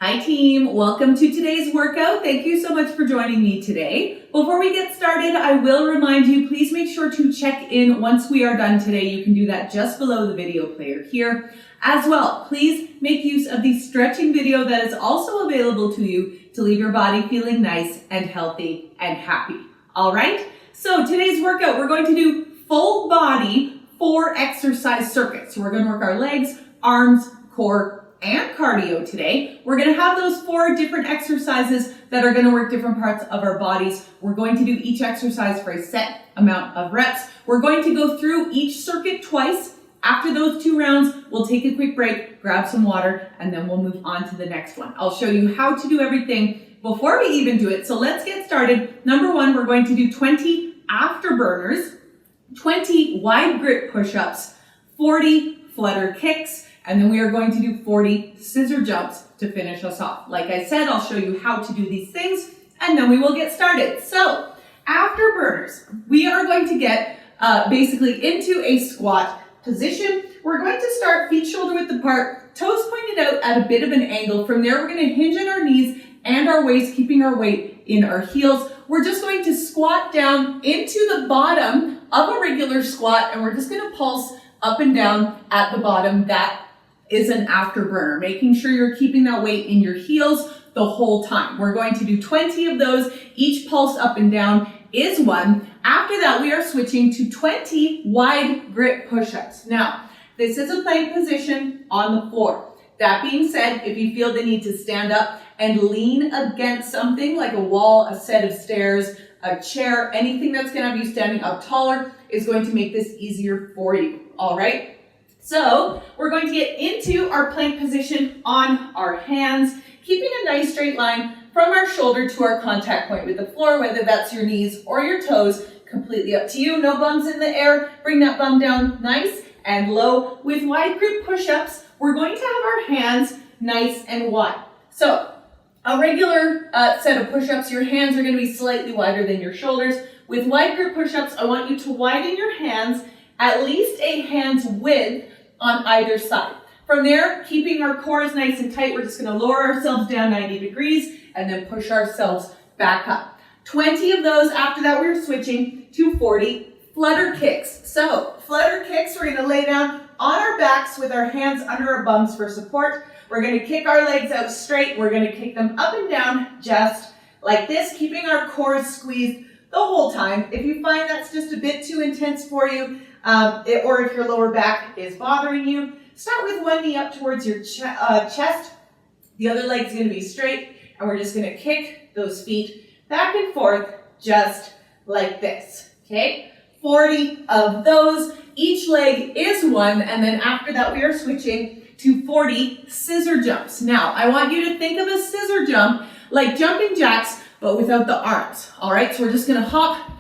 Hi team, welcome to today's workout. Thank you so much for joining me today. Before we get started, I will remind you, please make sure to check in once we are done today. You can do that just below the video player here. As well, please make use of the stretching video that is also available to you to leave your body feeling nice and healthy and happy. All right, so today's workout, we're going to do full body 4 exercise circuits. So we're going to work our legs, arms, core, and cardio today. We're going to have those 4 different exercises that are going to work different parts of our bodies. We're going to do each exercise for a set amount of reps. We're going to go through each circuit twice. After those 2 rounds, we'll take a quick break, grab some water, and then we'll move on to the next one. I'll show you how to do everything before we even do it. So let's get started. Number 1, we're going to do 20 afterburners, 20 wide grip push-ups, 40 flutter kicks, and then we are going to do 40 scissor jumps to finish us off. Like I said, I'll show you how to do these things, and then we will get started. So, afterburners, we are going to get basically into a squat position. We're going to start feet shoulder width apart, toes pointed out at a bit of an angle. From there, we're going to hinge on our knees and our waist, keeping our weight in our heels. We're just going to squat down into the bottom of a regular squat, and we're just going to pulse up and down at the bottom. That is an afterburner, making sure you're keeping that weight in your heels the whole time. We're going to do 20 of those. Each pulse up and down is 1. After that, we are switching to 20 wide grip push-ups. Now, this is a plank position on the floor. That being said, if you feel the need to stand up and lean against something like a wall, a set of stairs, a chair, anything that's going to have you standing up taller is going to make this easier for you. All right? So we're going to get into our plank position on our hands, keeping a nice straight line from our shoulder to our contact point with the floor, whether that's your knees or your toes, completely up to you. No bums in the air. Bring that bum down nice and low. With wide grip push-ups, we're going to have our hands nice and wide. So a regular set of push-ups, your hands are going to be slightly wider than your shoulders. With wide grip push-ups, I want you to widen your hands at least a hand's width on either side. From there, keeping our cores nice and tight, we're just going to lower ourselves down 90 degrees and then push ourselves back up. 20 of those. After that, we're switching to 40 flutter kicks. So flutter kicks, we're going to lay down on our backs with our hands under our bums for support. We're going to kick our legs out straight. We're going to kick them up and down just like this, keeping our cores squeezed the whole time. If you find that's just a bit too intense for you, or if your lower back is bothering you, start with one knee up towards your chest. The other leg's going to be straight, and we're just going to kick those feet back and forth just like this. Okay? 40 of those. Each leg is 1, and then after that we are switching to 40 scissor jumps. Now, I want you to think of a scissor jump like jumping jacks, but without the arms. All right? So we're just going to hop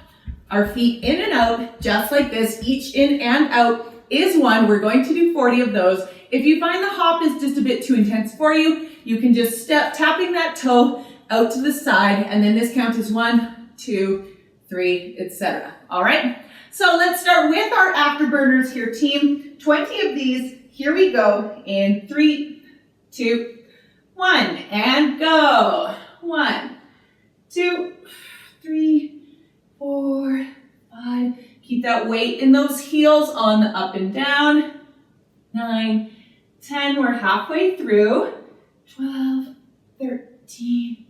our feet in and out just like this. Each in and out is 1. We're going to do 40 of those. If you find the hop is just a bit too intense for you, you can just step tapping that toe out to the side, and then this count is 1, 2, 3, etc. All right? So let's start with our afterburners here, team. 20 of these. Here we go in 3, 2, 1, and go. 1, 2, 3, 4, 5. Keep that weight in those heels on the up and down. 9, 10. We're halfway through. 12, 13,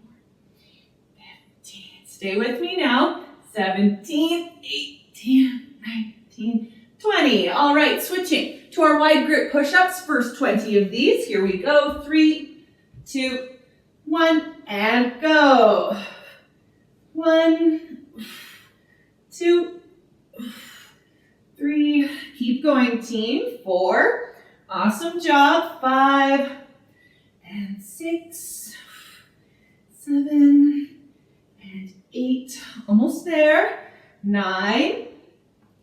15. Stay with me now. 17, 18, 19, 20. All right, switching to our wide grip push-ups. First 20 of these. Here we go. 3, 2, 1, and go. 1, 2, 3, keep going team. 4, awesome job. 5, and 6, 7, and 8, almost there. 9,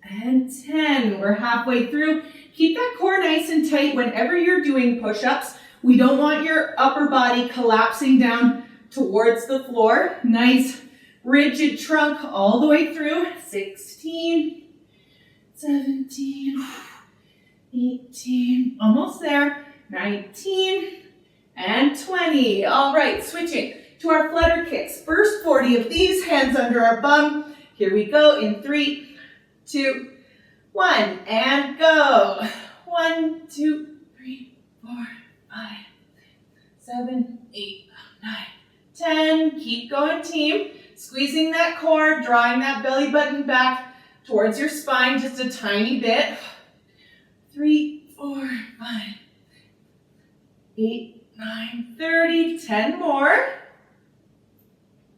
and 10, we're halfway through. Keep that core nice and tight whenever you're doing push-ups. We don't want your upper body collapsing down towards the floor. Nice rigid trunk all the way through. 16, 17, 18, almost there. 19, and 20. All right, switching to our flutter kicks. First 40 of these, hands under our bum. Here we go in 3, 2, 1, and go. 1, 2, 3, 4, 5, 7, 8, 9, 10. Keep going, team. Squeezing that core, drawing that belly button back towards your spine just a tiny bit. 3, 4, 5, 8, 9, 30. 10 more.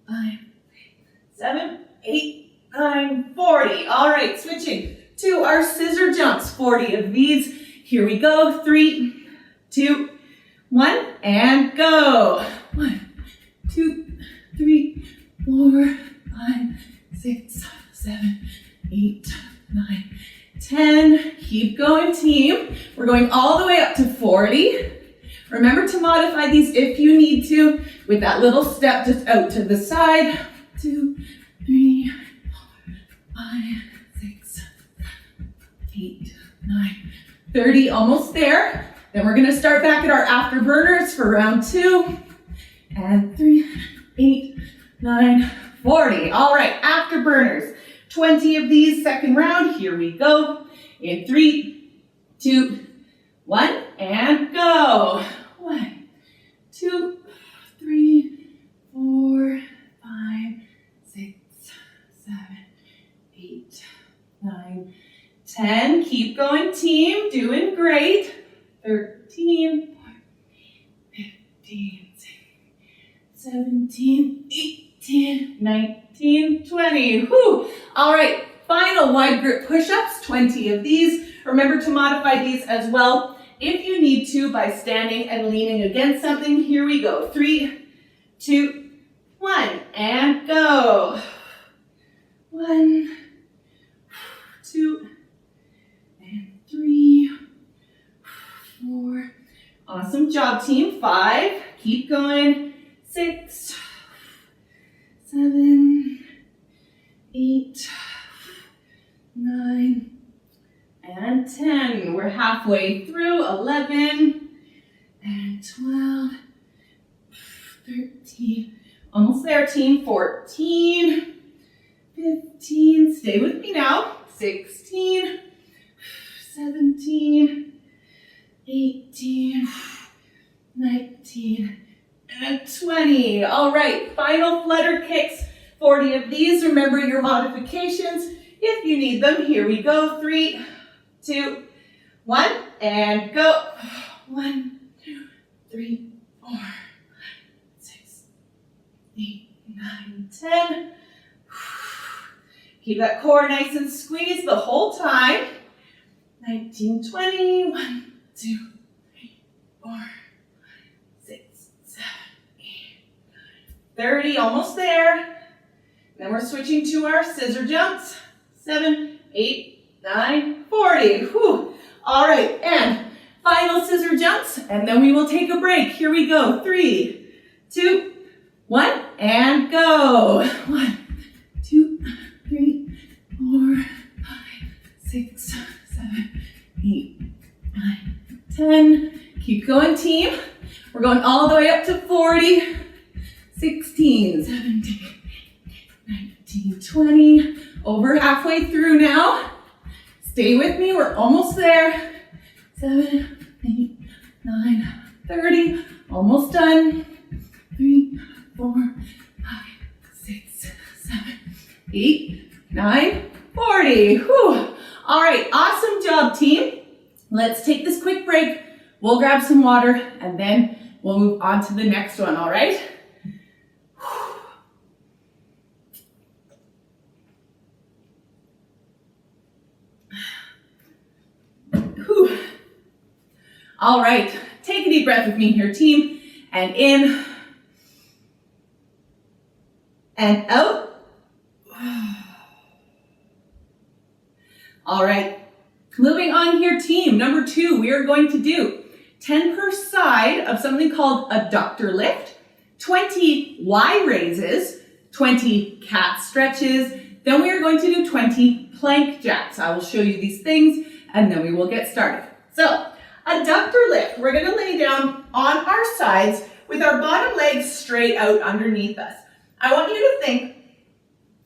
5, 7, 8, 9, 40. All right, switching to our scissor jumps. 40 of these. Here we go. 3, 2, 1, and go. 1, 2, 3, 4, 5, 6, 7, 8, 9, 10. Keep going, team. We're going all the way up to 40. Remember to modify these if you need to with that little step just out to the side. 2, 3, 4, 5, 6, 8, 9, 30. Almost there. Then we're going to start back at our afterburners for round 2. And 3, 8, 9, 40. All right, afterburners. 20 of these, second round. Here we go. In 3, 2, 1, and go. 1, 2, 3, 4, 5, 6, 7, 8, 9, 10. Keep going, team. Doing great. 13, 14, 15, 17, 18, 19, 20. Whew. All right, final wide grip push-ups, 20 of these. Remember to modify these as well if you need to by standing and leaning against something. Here we go. 3, 2, 1, and go. 1, 2, and 3, 4. Awesome job, team. 5. Keep going. 6, 7, 8, 9, and 10. We're halfway through. 11, and 12, 13. Almost there, team. 14, 15. Stay with me now. 16, 17, 18, 19, and 20. All right, final flutter kicks. 40 of these. Remember your modifications if you need them. Here we go. 3, 2, 1, and go. 1, 2, 3, 4, 5, 6, 8, 9, 10. Keep that core nice and squeezed the whole time. 19, 20. 1, 2, 3, 4, 6, 7, 8, 9, 30. Almost there. Then we're switching to our scissor jumps. 7, 8, 9, 40. Whew. All right, and final scissor jumps, and then we will take a break. Here we go. 3, 2, 1, and go. 1, 2, 3, 4, 5, 6, 7, 8, 9, 10. Keep going, team. We're going all the way up to 40. 16, 17, 19, 20. Over halfway through now. Stay with me. We're almost there. 7, 8, 9, 30. Almost done. 3, 4, 5, 6, 7, 8, 9, 40. Whew. All right. Awesome job, team. Let's take this quick break. We'll grab some water and then we'll move on to the next one. All right. Whew. All right, take a deep breath with me here, team. And in and out. All right, moving on here, team. Number 2, we are going to do 10 per side of something called adductor lift, 20 Y raises, 20 cat stretches. Then we are going to do 20 plank jacks. I will show you these things and then we will get started. So Adductor lift. We're going to lay down on our sides with our bottom legs straight out underneath us. I want you to think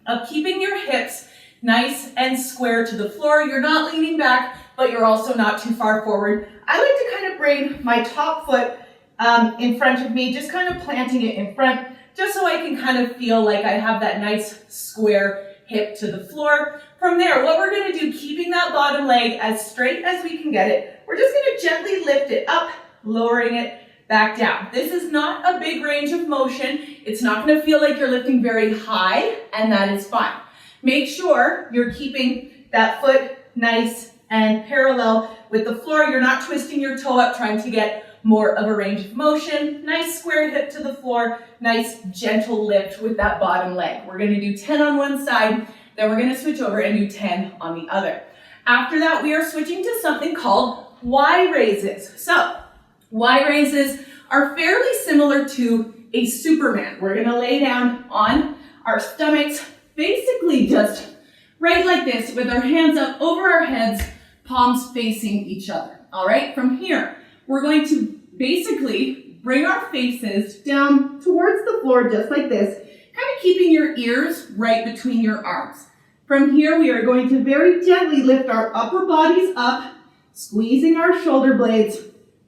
of keeping your hips nice and square to the floor. You're not leaning back, but you're also not too far forward. I like to kind of bring my top foot in front of me, just kind of planting it in front, just so I can kind of feel like I have that nice square hip to the floor. From there, what we're going to do, keeping that bottom leg as straight as we can get it, we're just going to gently lift it up, lowering it back down. This is not a big range of motion. It's not going to feel like you're lifting very high, and that is fine. Make sure you're keeping that foot nice and parallel with the floor. You're not twisting your toe up, trying to get more of a range of motion. Nice square hip to the floor, nice gentle lift with that bottom leg. We're going to do 10 on one side, then we're going to switch over and do 10 on the other. After that, we are switching to something called Y raises. So, Y raises are fairly similar to a Superman. We're going to lay down on our stomachs, basically just right like this, with our hands up over our heads, palms facing each other. All right, from here, we're going to basically bring our faces down towards the floor just like this, kind of keeping your ears right between your arms. From here, we are going to very gently lift our upper bodies up, squeezing our shoulder blades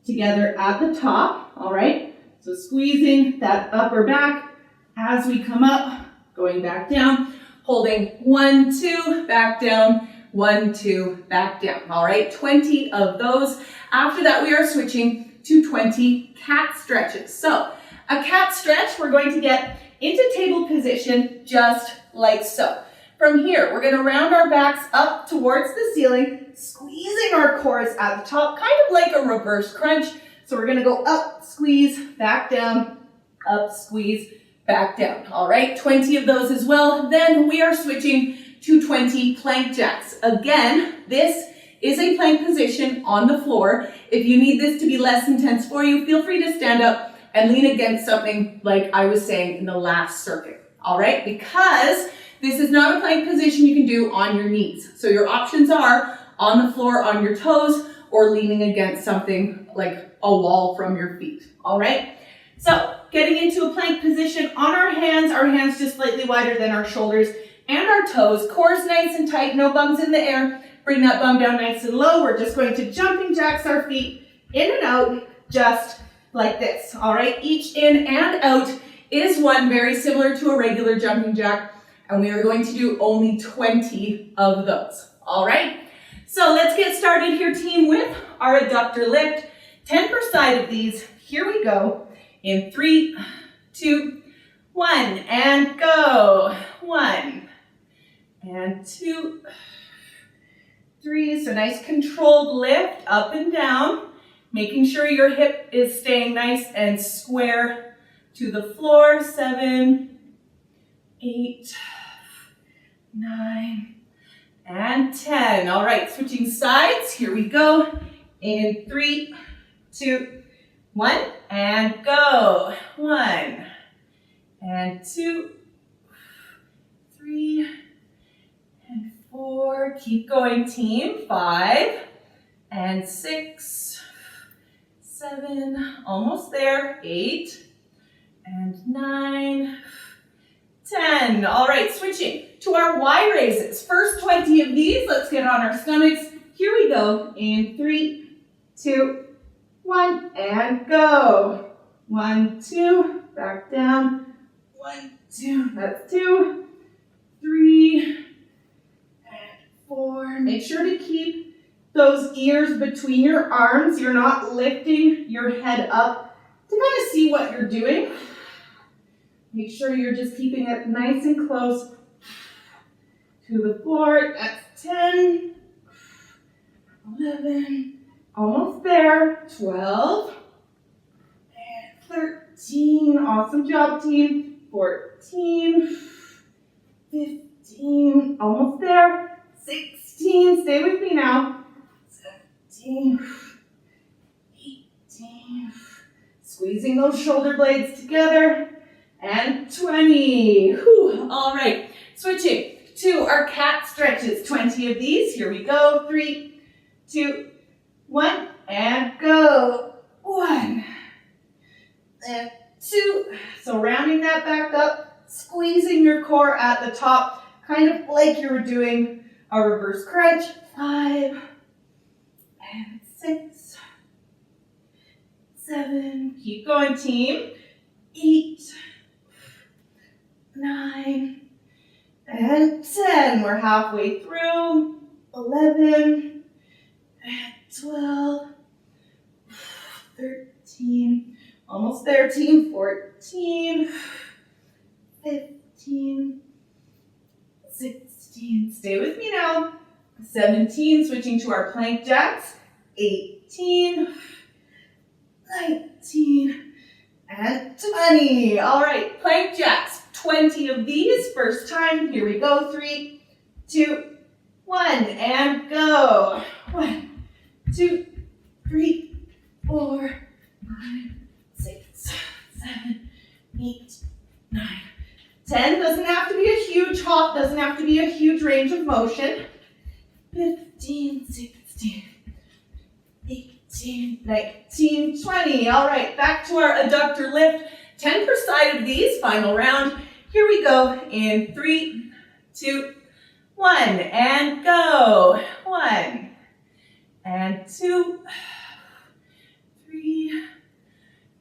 together at the top, all right? So squeezing that upper back as we come up, going back down, holding 1, 2, back down, 1, 2, back down, all right? 20 of those. After that, we are switching to 20 cat stretches. So a cat stretch, we're going to get into table position just like so. From here, we're going to round our backs up towards the ceiling, squeezing our cores at the top, kind of like a reverse crunch. So we're going to go up, squeeze, back down, up, squeeze, back down. All right, 20 of those as well. Then we are switching to 20 plank jacks. Again, this is a plank position on the floor. If you need this to be less intense for you, feel free to stand up and lean against something like I was saying in the last circuit. All right, because this is not a plank position you can do on your knees. So your options are on the floor, on your toes, or leaning against something like a wall from your feet. All right, so getting into a plank position on our hands just slightly wider than our shoulders and our toes, cores nice and tight, no bums in the air. Bring that bum down nice and low. We're just going to jumping jacks our feet in and out just like this. All right, each in and out is one very similar to a regular jumping jack, and we are going to do only 20 of those. All right, so let's get started here, team, with our adductor lift. 10 per side of these. Here we go. In 3, 2, 1, and go. 1, and 2, 3. So nice controlled lift up and down, making sure your hip is staying nice and square to the floor. 7, 8, 9, and 10. All right, switching sides. Here we go. In 3, 2, 1, and go. 1, and 2, 3, and 4. Keep going, team. 5, and 6, 7, almost there. 8, and 9, 10. All right, switching to our Y raises. First 20 of these. Let's get on our stomachs. Here we go. In 3, 2, 1, and go. 1, 2, back down. 1, 2, that's 2, 3, and 4. Make sure to keep those ears between your arms. You're not lifting your head up to kind of see what you're doing. Make sure you're just keeping it nice and close to the floor. That's 10, 11, almost there, 12, and 13. Awesome job, team. 14, 15, almost there, 16, stay with me now, 17, 18, squeezing those shoulder blades together, and 20. Whew. All right, switching to our cat stretches. 20 of these. Here we go. 3, 2, 1, and go. 1 and 2. So rounding that back up, squeezing your core at the top, kind of like you were doing a reverse crunch. 5 and 6, 7, keep going team. 8, 9, and 10. We're halfway through. 11, and 12, 13, almost there team. 14, 15, 16, stay with me now. 17, switching to our plank jacks. 18, 19, and 20. All right, plank jacks, 20 of these. First time, here we go. 3, 2, 1, and go. 1, 2, 3, 4, 5, 6, 7, 8, 9, 10. Doesn't have to be a huge hop, doesn't have to be a huge range of motion. 15, 16, 18, 19, 20. All right, back to our adductor lift. 10 per side of these, final round. Here we go in 3, 2, 1, and go. 1, and 2, 3,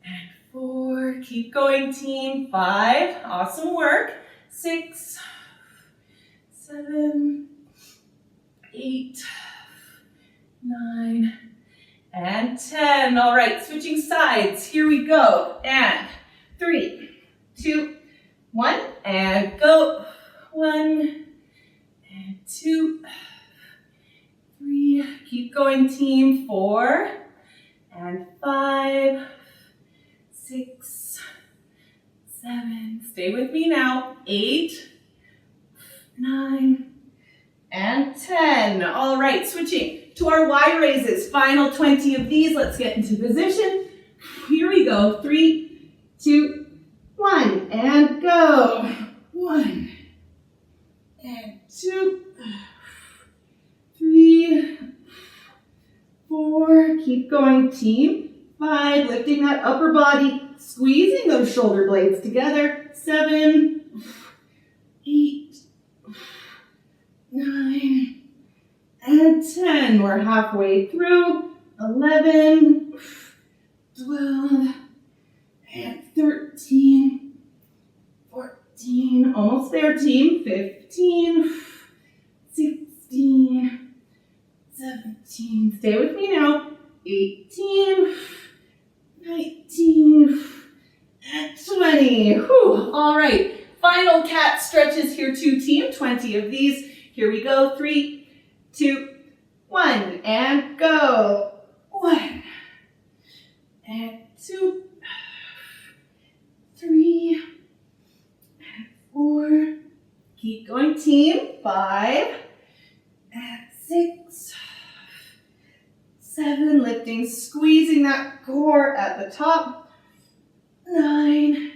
and 4. Keep going, team. 5, awesome work. 6, 7, 8, 9, and 10. All right, switching sides. Here we go. And 3, 2, 1, and go. 1, and 2, 3. Keep going, team. 4, and 5, 6, 7. Stay with me now. 8, 9, and 10. All right, switching to our Y raises. Final 20 of these. Let's get into position. Here we go. 3, 2, 1, and go. 1, and 2, 3, 4. Keep going, team. 5, lifting that upper body, squeezing those shoulder blades together. 7, 8, 9, and 10. We're halfway through. 11, 12, and 13, 14. Almost there, team. 15, 16, 17. Stay with me now. 18, 19, and 20. Whew. All right. Final cat stretches here too, team. 20 of these. Here we go. 3, 2, 1, and go. 1, and 2, 3, and 4. Keep going, team. 5, and 6, 7. Lifting, squeezing that core at the top. 9,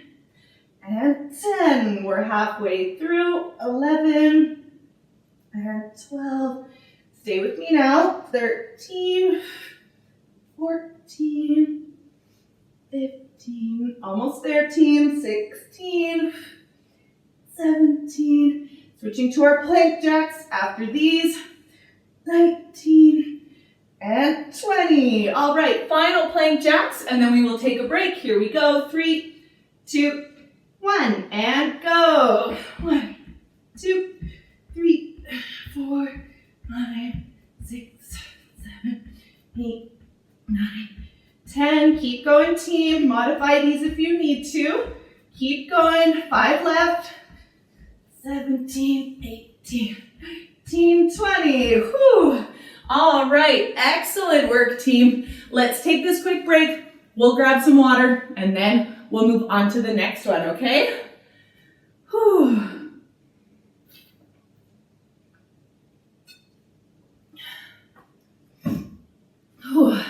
and 10. We're halfway through. 11, and 12. Stay with me now. 13, 14, 15. Almost there, team. 16, 17. Switching to our plank jacks after these. 19, and 20. All right, final plank jacks, and then we will take a break. Here we go. 3, 2, 1, and go. 1, 2, 3, 4, 5, 6, 7, 8, 9, 10. Keep going, team. Modify these if you need to. Keep going. 5 left. 17, 18, 19, 20. Whew. All right, excellent work, team. Let's take this quick break. We'll grab some water, and then we'll move on to the next one, okay? Whew. Whew.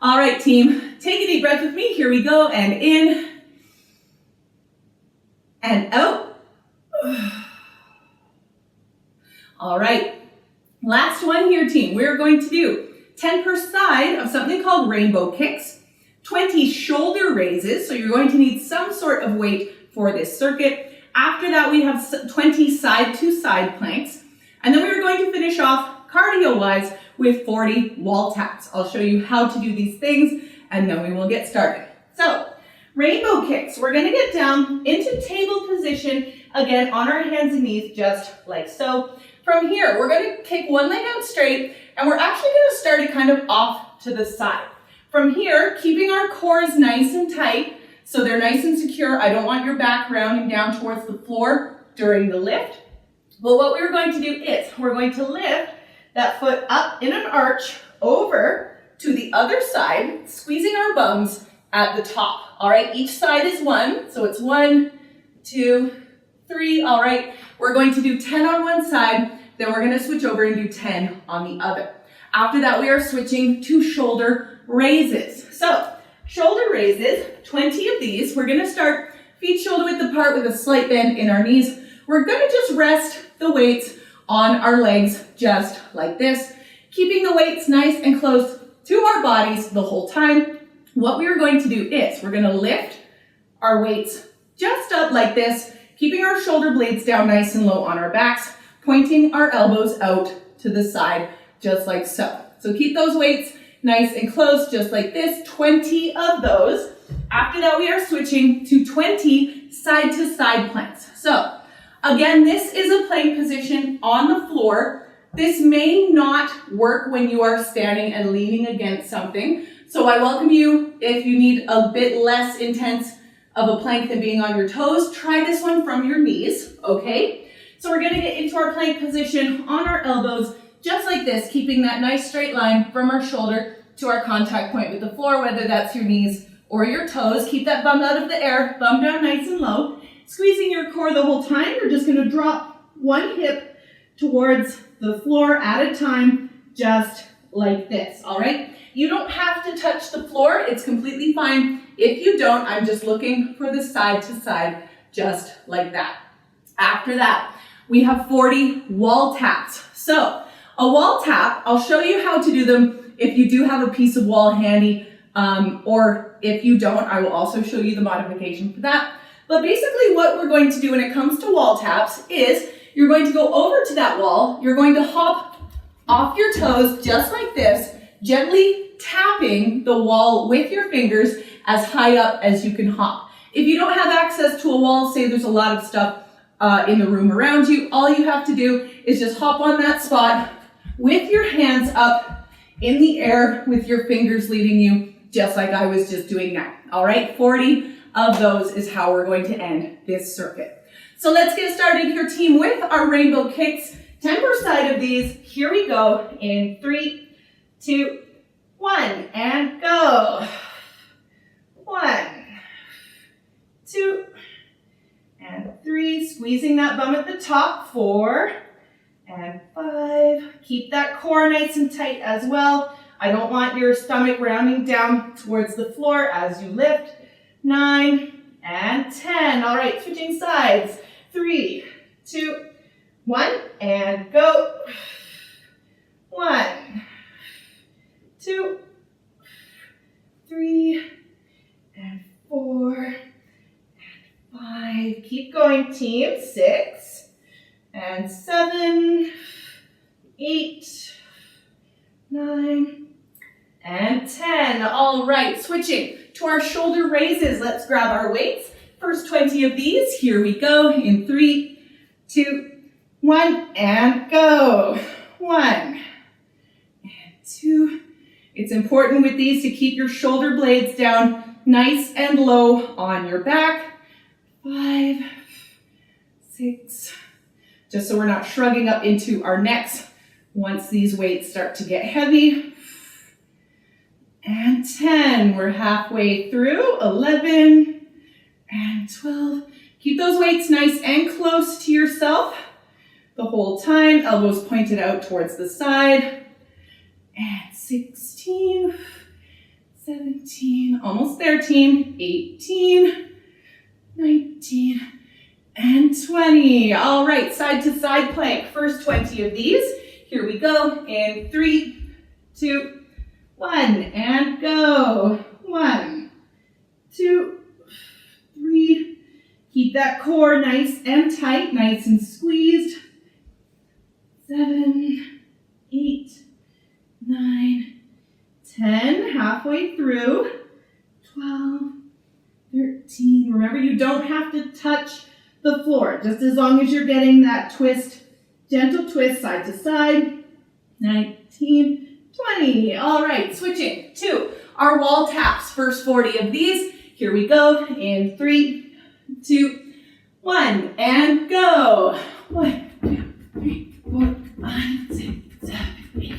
All right, team, take a deep breath with me. Here we go, and in, and out. All right, last one here, team. We're going to do 10 per side of something called rainbow kicks, 20 shoulder raises, so you're going to need some sort of weight for this circuit. After that, we have 20 side-to-side planks, and then we're going to finish off cardio-wise with 40 wall taps. I'll show you how to do these things, and then we will get started. So, rainbow kicks, we're going to get down into table position, again on our hands and knees, just like so. From here, we're going to kick one leg out straight, and we're actually going to start it kind of off to the side. From here, keeping our cores nice and tight, so they're nice and secure. I don't want your back rounding down towards the floor during the lift. But what we're going to do is, we're going to lift that foot up in an arch over to the other side, squeezing our bums at the top. All right, each side is 1, so it's 1, 2, 3. All right, we're going to do 10 on one side, then we're going to switch over and do 10 on the other. After that, we are switching to shoulder raises. So, shoulder raises, 20 of these. We're going to start feet shoulder width apart with a slight bend in our knees. We're going to just rest the weights on our legs just like this, keeping the weights nice and close to our bodies the whole time. What we are going to do is we're going to lift our weights just up like this, keeping our shoulder blades down nice and low on our backs, pointing our elbows out to the side just like so. So keep those weights nice and close just like this, 20 of those. After that, we are switching to 20 side-to-side planks. So again, this is a plank position on the floor. This may not work when you are standing and leaning against something. So I welcome you, if you need a bit less intense of a plank than being on your toes, try this one from your knees, okay? So we're gonna get into our plank position on our elbows, just like this, keeping that nice straight line from our shoulder to our contact point with the floor, whether that's your knees or your toes. Keep that bum out of the air, bum down nice and low. Squeezing your core the whole time, you're just gonna drop one hip towards the floor at a time, just like this, all right? You don't have to touch the floor, it's completely fine. If you don't, I'm just looking for the side to side, just like that. After that, we have 40 wall taps. So, a wall tap, I'll show you how to do them if you do have a piece of wall handy, or if you don't, I will also show you the modification for that. But basically what we're going to do when it comes to wall taps is you're going to go over to that wall, you're going to hop off your toes just like this, gently tapping the wall with your fingers as high up as you can hop. If you don't have access to a wall, say there's a lot of stuff in the room around you, all you have to do is just hop on that spot with your hands up in the air with your fingers leading you, just like I was just doing now. All right, 40 of those is how we're going to end this circuit. So let's get started here, team, with our rainbow kicks. 10 per side of these. Here we go in 3, 2, 1, and go. 1, 2, and 3. Squeezing that bum at the top. 4, and 5. Keep that core nice and tight as well. I don't want your stomach rounding down towards the floor as you lift. 9, and 10. All right, switching sides. 3, 2, 1, and go. 1, 2, 3, and 4, and 5. Keep going, team. 6, and 7, 8, 9, and 10. All right, switching to our shoulder raises. Let's grab our weights. First 20 of these. Here we go in 3, 2, 1, and go. 1, and 2. It's important with these to keep your shoulder blades down nice and low on your back. 5, 6, just so we're not shrugging up into our necks once these weights start to get heavy. And 10, we're halfway through. 11, and 12. Keep those weights nice and close to yourself the whole time. Elbows pointed out towards the side. And 16, 17, almost there, team. 18, 19, and 20. All right, side to side plank. First 20 of these. Here we go in 3, 2, 1, and go. 1, 2, 3. Keep that core nice and tight, nice and squeezed. 7, 8, 9, 10. Halfway through. 12, 13. Remember, you don't have to touch the floor, just as long as you're getting that twist, gentle twist side to side. 19, 20. All right, switching to our wall taps. First 40 of these. Here we go. In 3, 2, 1, and go. 1, 2, 3, 4, 5, 6, 7, 8,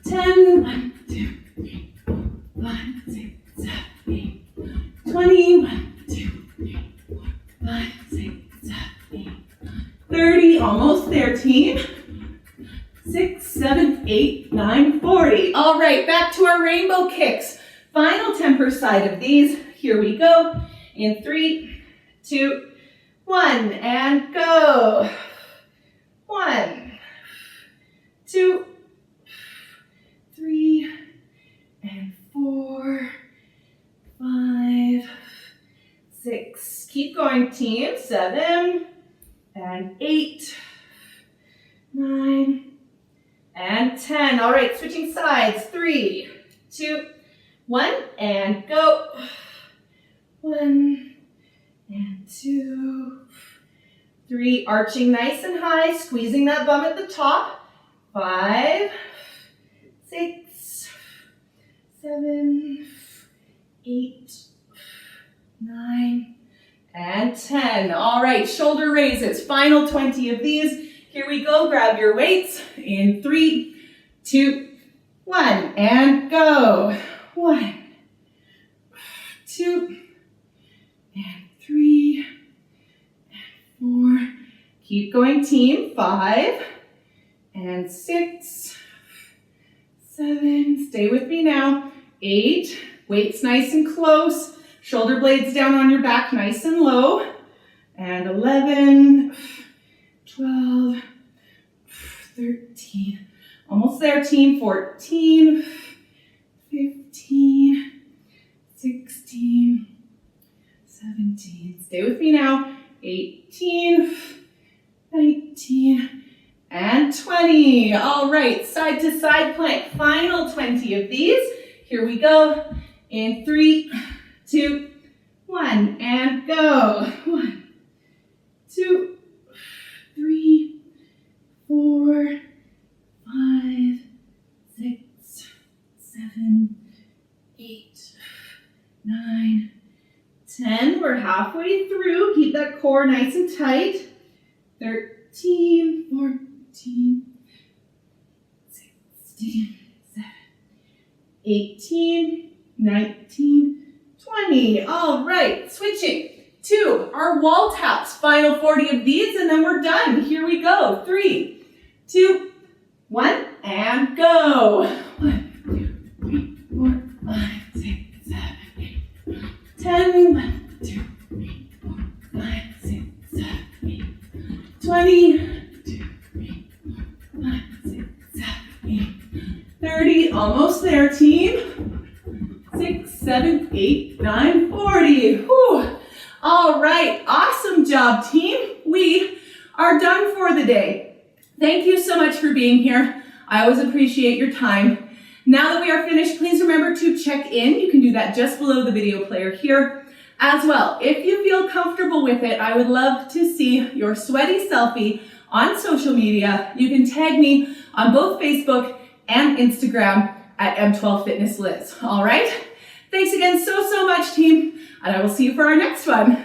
10. 1, 2, 3, 4, 5, 6, 7, 8, 20. 1, 2, 3, 4, 5, 6, 7, 8, 30. Almost there, team. 6, 7, 8, 9, 40. All right, back to our rainbow kicks. Final 10 per side of these. Here we go. In 3, 2, 1, and go. 1, 2, 3, and 4, 5, 6. Keep going, team. 7, and 8, 9, and 10. All right, switching sides. 3, 2, 1, and go. 1, and 2, 3. Arching nice and high, squeezing that bum at the top. 5, 6, 7, 8, 9, and 10. All right, shoulder raises. Final 20 of these. Here we go. Grab your weights. In 3, 2, 1, and go. 1, 2, and 3, and 4. Keep going, team. 5, and 6, 7. Stay with me now. 8. Weights nice and close. Shoulder blades down on your back, nice and low. And 11, 12, 13. Almost there, team. 14, 15, 16, 17. Stay with me now. 18, 19, and 20. All right, side to side plank. Final 20 of these. Here we go. In 3, 2, 1, and go. 1, 2, 3, 4, 5, 6, 7, 8, 9, 10. We're halfway through. Keep that core nice and tight. 13, 14, 16, 17, 18, 19, 20. All right, switching to our wall taps. Final 40 of these, and then we're done. Here we go. 3, 2, 1, and go. 1, 2, 3, 4, 5, 6, 7, 8, 10. 1, 2, 3, 4, 5, 6, 7, 8, 20. 2, 3, 4, 5, 6, 7, 8, 30. Almost there, team. 6, 7, 8, 9, 40. Whew. All right, awesome job, team. We are done for the day. Thank you so much for being here. I always appreciate your time. Now that we are finished, please remember to check in. You can do that just below the video player here. As well, if you feel comfortable with it, I would love to see your sweaty selfie on social media. You can tag me on both Facebook and Instagram at M12 Fitness Liz. All right? Thanks again so much, team, and I will see you for our next one.